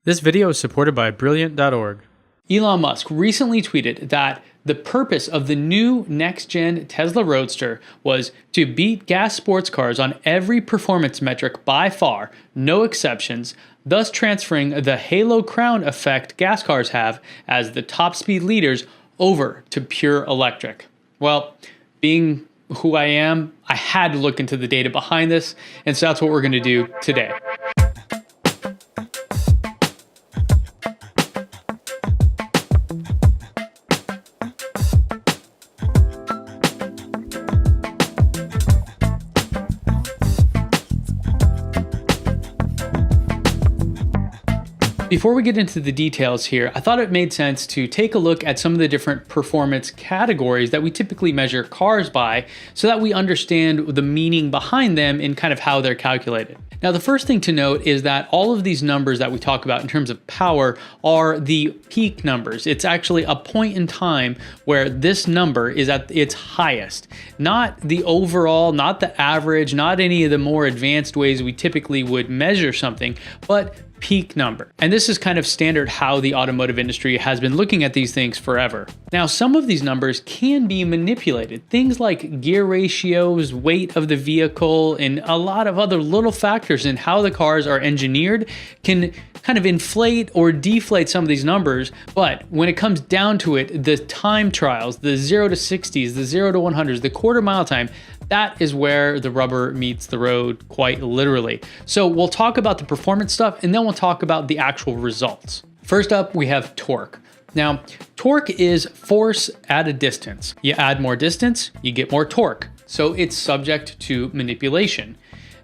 This video is supported by Brilliant.org. Elon Musk recently tweeted that the purpose of the new next-gen Tesla Roadster was to beat gas sports cars on every performance metric by far, no exceptions, thus transferring the halo crown effect gas cars have as the top speed leaders over to pure electric. Well, being who I am, I had to look into the data behind this, and so that's what we're going to do today. Before we get into the details here, I thought it made sense to take a look at some of the different performance categories that we typically measure cars by so that we understand the meaning behind them and kind of how they're calculated. Now, the first thing to note is that all of these numbers that we talk about in terms of power are the peak numbers. It's actually a point in time where this number is at its highest, not the overall, not the average, not any of the more advanced ways we typically would measure something, but peak number. And this is kind of standard how the automotive industry has been looking at these things forever. Now, some of these numbers can be manipulated. Things like gear ratios, weight of the vehicle, and a lot of other little factors in how the cars are engineered can kind of inflate or deflate some of these numbers. But when it comes down to it, the time trials, the 0 to 60s, the 0 to 100s, the quarter mile time, that is where the rubber meets the road, quite literally. So we'll talk about the performance stuff, and then we'll talk about the actual results. First up, we have torque. Now, torque is force at a distance. You add more distance, you get more torque. So it's subject to manipulation.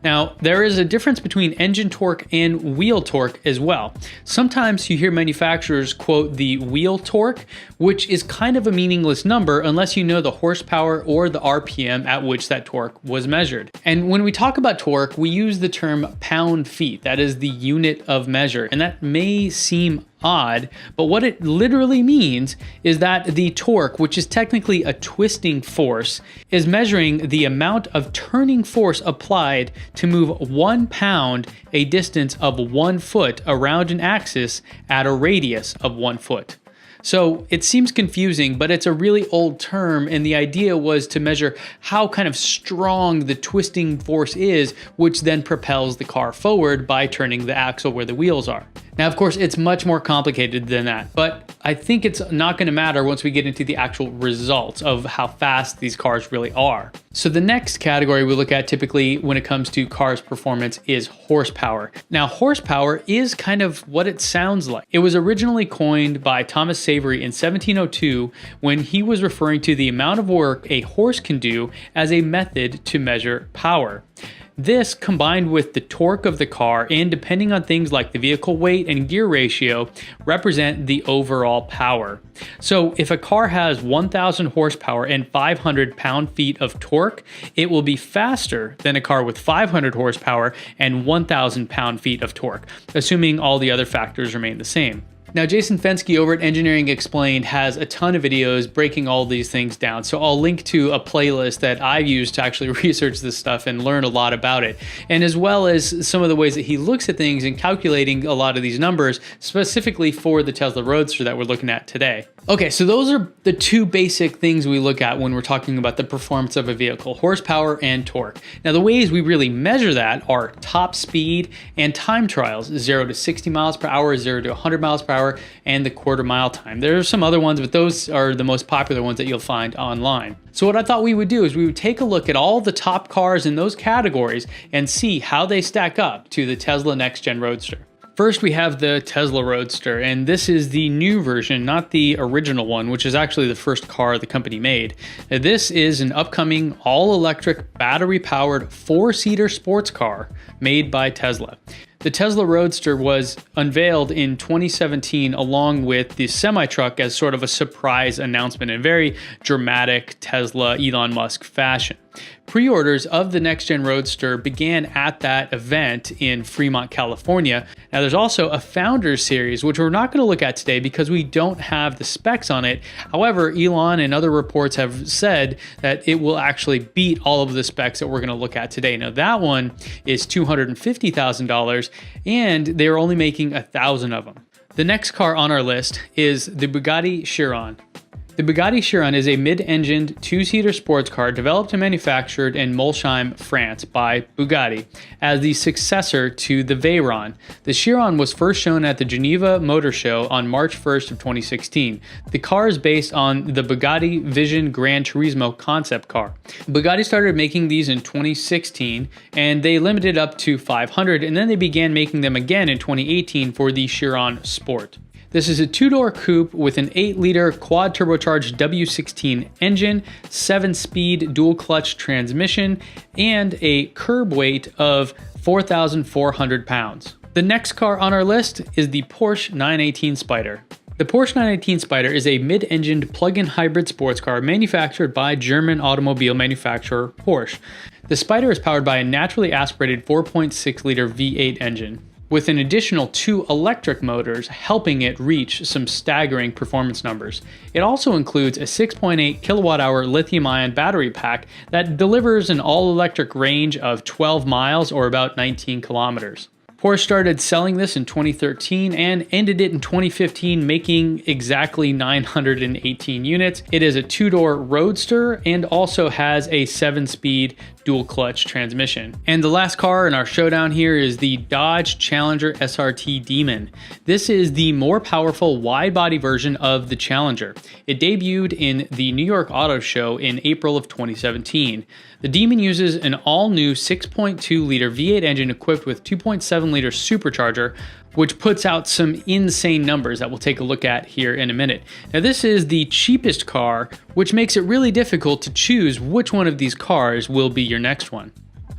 Now, there is a difference between engine torque and wheel torque as well. Sometimes you hear manufacturers quote the wheel torque, which is kind of a meaningless number unless you know the horsepower or the RPM at which that torque was measured. And when we talk about torque, we use the term pound-feet. That is the unit of measure. And that may seem odd, but what it literally means is that the torque, which is technically a twisting force, is measuring the amount of turning force applied to move 1 pound a distance of 1 foot around an axis at a radius of 1 foot. So it seems confusing, but it's a really old term, and the idea was to measure how kind of strong the twisting force is, which then propels the car forward by turning the axle where the wheels are. Now, of course, it's much more complicated than that, but I think it's not going to matter once we get into the actual results of how fast these cars really are. So the next category we look at typically when it comes to cars' performance is horsepower. Now, horsepower is kind of what it sounds like. It was originally coined by Thomas Savery in 1702 when he was referring to the amount of work a horse can do as a method to measure power. This, combined with the torque of the car and depending on things like the vehicle weight and gear ratio, represent the overall power. So if a car has 1,000 horsepower and 500 pound-feet of torque, it will be faster than a car with 500 horsepower and 1,000 pound-feet of torque, assuming all the other factors remain the same. Now, Jason Fenske over at Engineering Explained has a ton of videos breaking all these things down. So I'll link to a playlist that I've used to actually research this stuff and learn a lot about it. And as well as some of the ways that he looks at things and calculating a lot of these numbers specifically for the Tesla Roadster that we're looking at today. Okay, so those are the two basic things we look at when we're talking about the performance of a vehicle, horsepower and torque. Now, the ways we really measure that are top speed and time trials, 0 to 60 miles per hour, 0 to 100 miles per hour, and the quarter mile time. There are some other ones, but those are the most popular ones that you'll find online. So what I thought we would do is we would take a look at all the top cars in those categories and see how they stack up to the Tesla Next Gen Roadster. First, we have the Tesla Roadster, and this is the new version, not the original one, which is actually the first car the company made. Now, this is an upcoming all-electric, battery-powered, 4-seater sports car made by Tesla. The Tesla Roadster was unveiled in 2017 along with the semi-truck as sort of a surprise announcement in very dramatic Tesla Elon Musk fashion. Pre-orders of the next-gen Roadster began at that event in Fremont, California. Now there's also a Founders Series, which we're not going to look at today because we don't have the specs on it. However, Elon and other reports have said that it will actually beat all of the specs that we're going to look at today. Now that one is $250,000 and they're only making 1,000 of them. The next car on our list is the Bugatti Chiron. The Bugatti Chiron is a mid-engined two-seater sports car developed and manufactured in Molsheim, France by Bugatti as the successor to the Veyron. The Chiron was first shown at the Geneva Motor Show on March 1st of 2016. The car is based on the Bugatti Vision Gran Turismo concept car. Bugatti started making these in 2016 and they limited up to 500, and then they began making them again in 2018 for the Chiron Sport. This is a two-door coupe with an 8-liter quad-turbocharged W16 engine, 7-speed dual-clutch transmission, and a curb weight of 4,400 pounds. The next car on our list is the Porsche 918 Spyder. The Porsche 918 Spyder is a mid-engined plug-in hybrid sports car manufactured by German automobile manufacturer Porsche. The Spyder is powered by a naturally aspirated 4.6-liter V8 engine, with an additional 2 electric motors helping it reach some staggering performance numbers. It also includes a 6.8 kilowatt-hour lithium-ion battery pack that delivers an all-electric range of 12 miles or about 19 kilometers. Porsche started selling this in 2013 and ended it in 2015, making exactly 918 units. It is a 2-door Roadster and also has a 7-speed dual clutch transmission. And the last car in our showdown here is the Dodge Challenger SRT Demon. This is the more powerful wide body version of the Challenger. It debuted in the New York Auto Show in April of 2017. The Demon uses an all-new 6.2-liter V8 engine equipped with 2.7-liter supercharger, which puts out some insane numbers that we'll take a look at here in a minute. Now this is the cheapest car, which makes it really difficult to choose which one of these cars will be your next one.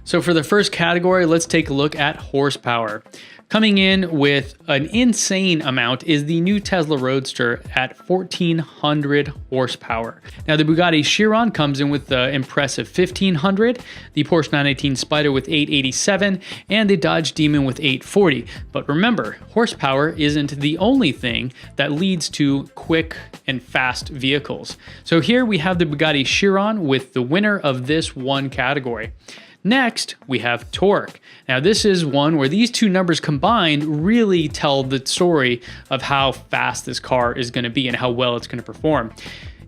So for the first category, let's take a look at horsepower. Coming in with an insane amount is the new Tesla Roadster at 1,400 horsepower. Now the Bugatti Chiron comes in with the impressive 1,500, the Porsche 918 Spyder with 887, and the Dodge Demon with 840. But remember, horsepower isn't the only thing that leads to quick and fast vehicles. So here we have the Bugatti Chiron with the winner of this one category. Next, we have torque. Now this is one where these two numbers combined really tell the story of how fast this car is going to be and how well it's going to perform.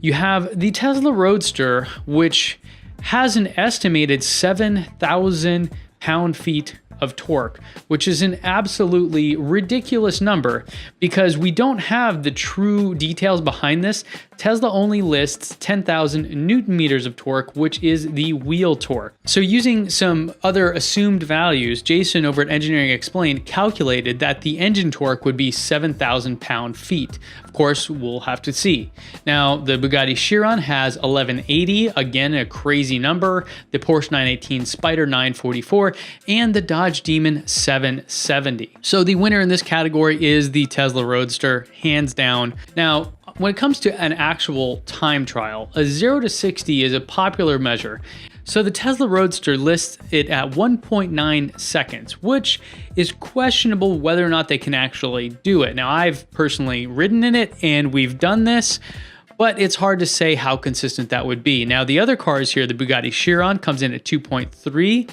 You have the Tesla Roadster, which has an estimated 7,000 pound-feet of torque, which is an absolutely ridiculous number because we don't have the true details behind this. Tesla only lists 10,000 newton meters of torque, which is the wheel torque. So using some other assumed values, Jason over at Engineering Explained calculated that the engine torque would be 7,000 pound-feet. Of course, we'll have to see. Now, the Bugatti Chiron has 1180, again, a crazy number. The Porsche 918 Spyder 944, and the Dodge Demon 770. So the winner in this category is the Tesla Roadster, hands down. Now, when it comes to an actual time trial, a 0 to 60 is a popular measure. So the Tesla Roadster lists it at 1.9 seconds, which is questionable whether or not they can actually do it. Now, I've personally ridden in it and we've done this, but it's hard to say how consistent that would be. Now, the other cars here, the Bugatti Chiron comes in at 2.3.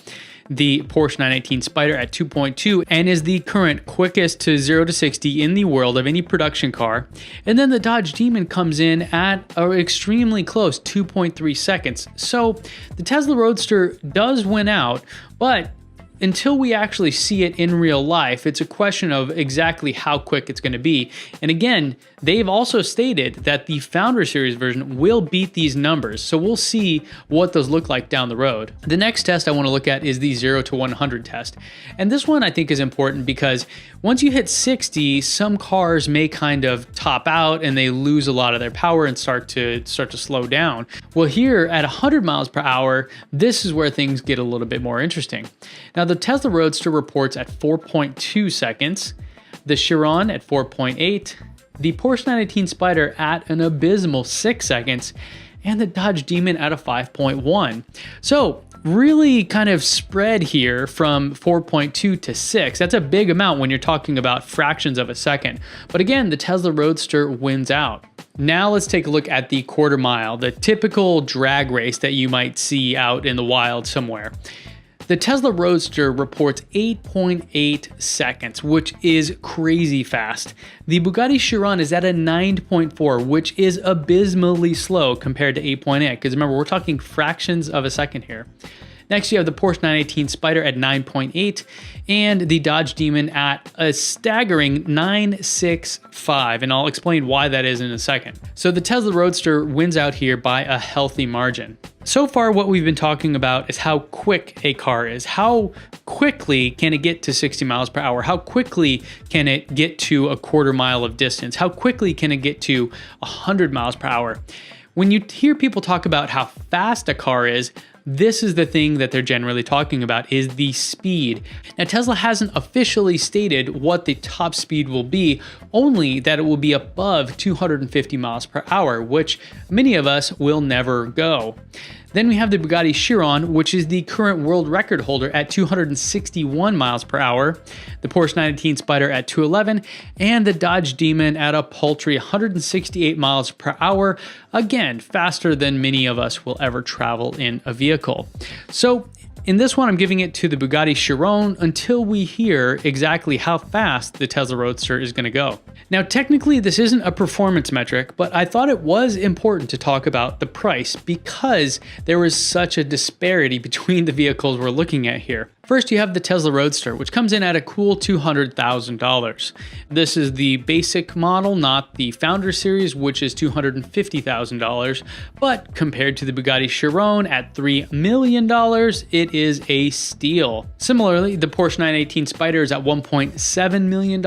The Porsche 918 Spyder at 2.2 and is the current quickest to 0 to 60 in the world of any production car. And then the Dodge Demon comes in at extremely close, 2.3 seconds. So the Tesla Roadster does win out, but until we actually see it in real life, it's a question of exactly how quick it's going to be. And again, they've also stated that the Founder Series version will beat these numbers. So we'll see what those look like down the road. The next test I want to look at is the 0 to 100 test. And this one I think is important because once you hit 60, some cars may kind of top out and they lose a lot of their power and start to slow down. Well, here at 100 miles per hour, this is where things get a little bit more interesting. Now, the Tesla Roadster reports at 4.2 seconds, the Chiron at 4.8, the Porsche 918 Spyder at an abysmal 6 seconds, and the Dodge Demon at a 5.1. So really kind of spread here from 4.2 to 6. That's a big amount when you're talking about fractions of a second. But again, the Tesla Roadster wins out. Now let's take a look at the quarter mile, the typical drag race that you might see out in the wild somewhere. The Tesla Roadster reports 8.8 seconds, which is crazy fast. The Bugatti Chiron is at a 9.4, which is abysmally slow compared to 8.8, because remember, we're talking fractions of a second here. Next, you have the Porsche 918 Spyder at 9.8 and the Dodge Demon at a staggering 9.65, and I'll explain why that is in a second. So the Tesla Roadster wins out here by a healthy margin. So far, what we've been talking about is how quick a car is. How quickly can it get to 60 miles per hour? How quickly can it get to a quarter mile of distance? How quickly can it get to 100 miles per hour? When you hear people talk about how fast a car is, this is the thing that they're generally talking about, is the speed. Now, Tesla hasn't officially stated what the top speed will be, only that it will be above 250 miles per hour, which many of us will never go. Then we have the Bugatti Chiron, which is the current world record holder at 261 miles per hour, the Porsche 918 Spyder at 211, and the Dodge Demon at a paltry 168 miles per hour. Again, faster than many of us will ever travel in a vehicle. So in this one, I'm giving it to the Bugatti Chiron until we hear exactly how fast the Tesla Roadster is going to go. Now, technically, this isn't a performance metric, but I thought it was important to talk about the price because there was such a disparity between the vehicles we're looking at here. First, you have the Tesla Roadster, which comes in at a cool $200,000. This is the basic model, not the Founder Series, which is $250,000. But compared to the Bugatti Chiron at $3 million, it is a steal. Similarly, the Porsche 918 Spyder is at $1.7 million.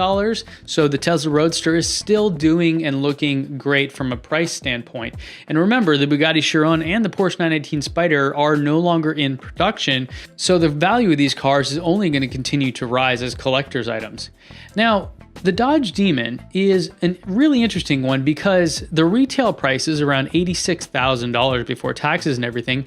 So the Tesla Roadster is still doing and looking great from a price standpoint. And remember, the Bugatti Chiron and the Porsche 918 Spyder are no longer in production, so the value of these cars is only going to continue to rise as collector's items. Now, the Dodge Demon is a really interesting one because the retail price is around $86,000 before taxes and everything,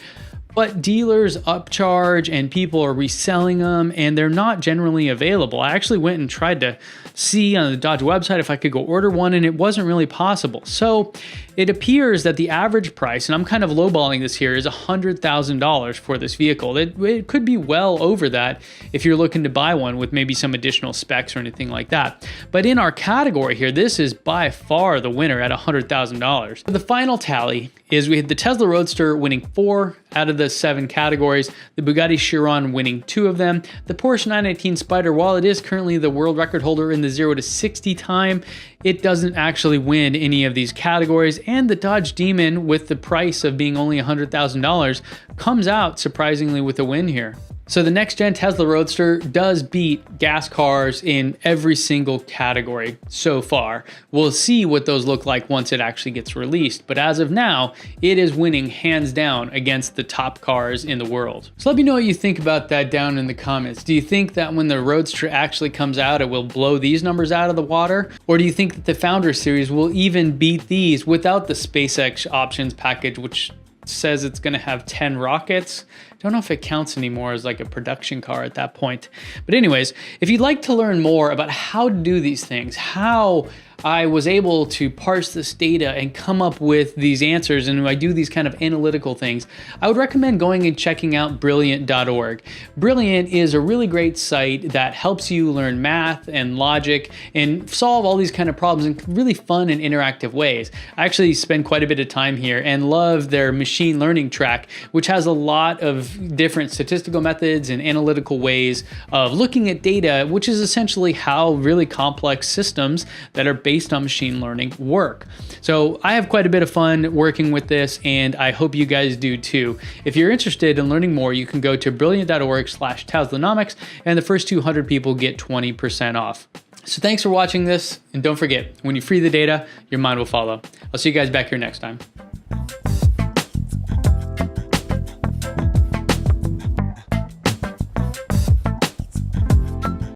but dealers upcharge and people are reselling them and they're not generally available. I actually went and tried to see on the Dodge website if I could go order one, and it wasn't really possible. So it appears that the average price, and I'm kind of lowballing this here, is $100,000 for this vehicle. It could be well over that if you're looking to buy one with maybe some additional specs or anything like that. But in our category here, this is by far the winner at $100,000. The final tally is we had the Tesla Roadster winning 4 out of the 7 categories, the Bugatti Chiron winning 2 of them, the Porsche 918 Spyder, while it is currently the world record holder in the 0 to 60 time, it doesn't actually win any of these categories, and the Dodge Demon, with the price of being only $100,000, comes out surprisingly with a win here. So the next gen Tesla Roadster does beat gas cars in every single category so far. We'll see what those look like once it actually gets released, but as of now, it is winning hands down against the top cars in the world. So let me know what you think about that down in the comments. Do you think that when the Roadster actually comes out, it will blow these numbers out of the water? Or do you think that the Founder Series will even beat these without the SpaceX options package, which says it's going to have 10 rockets? Don't know if it counts anymore as like a production car at that point. But anyways, if you'd like to learn more about how to do these things, how I was able to parse this data and come up with these answers, and I do these kind of analytical things, I would recommend going and checking out Brilliant.org. Brilliant is a really great site that helps you learn math and logic and solve all these kind of problems in really fun and interactive ways. I actually spend quite a bit of time here and love their machine learning track, which has a lot of different statistical methods and analytical ways of looking at data, which is essentially how really complex systems that are based on machine learning work. So I have quite a bit of fun working with this, and I hope you guys do too. If you're interested in learning more, you can go to brilliant.org/Teslanomics, and the first 200 people get 20% off. So thanks for watching this, and don't forget, when you free the data, your mind will follow. I'll see you guys back here next time.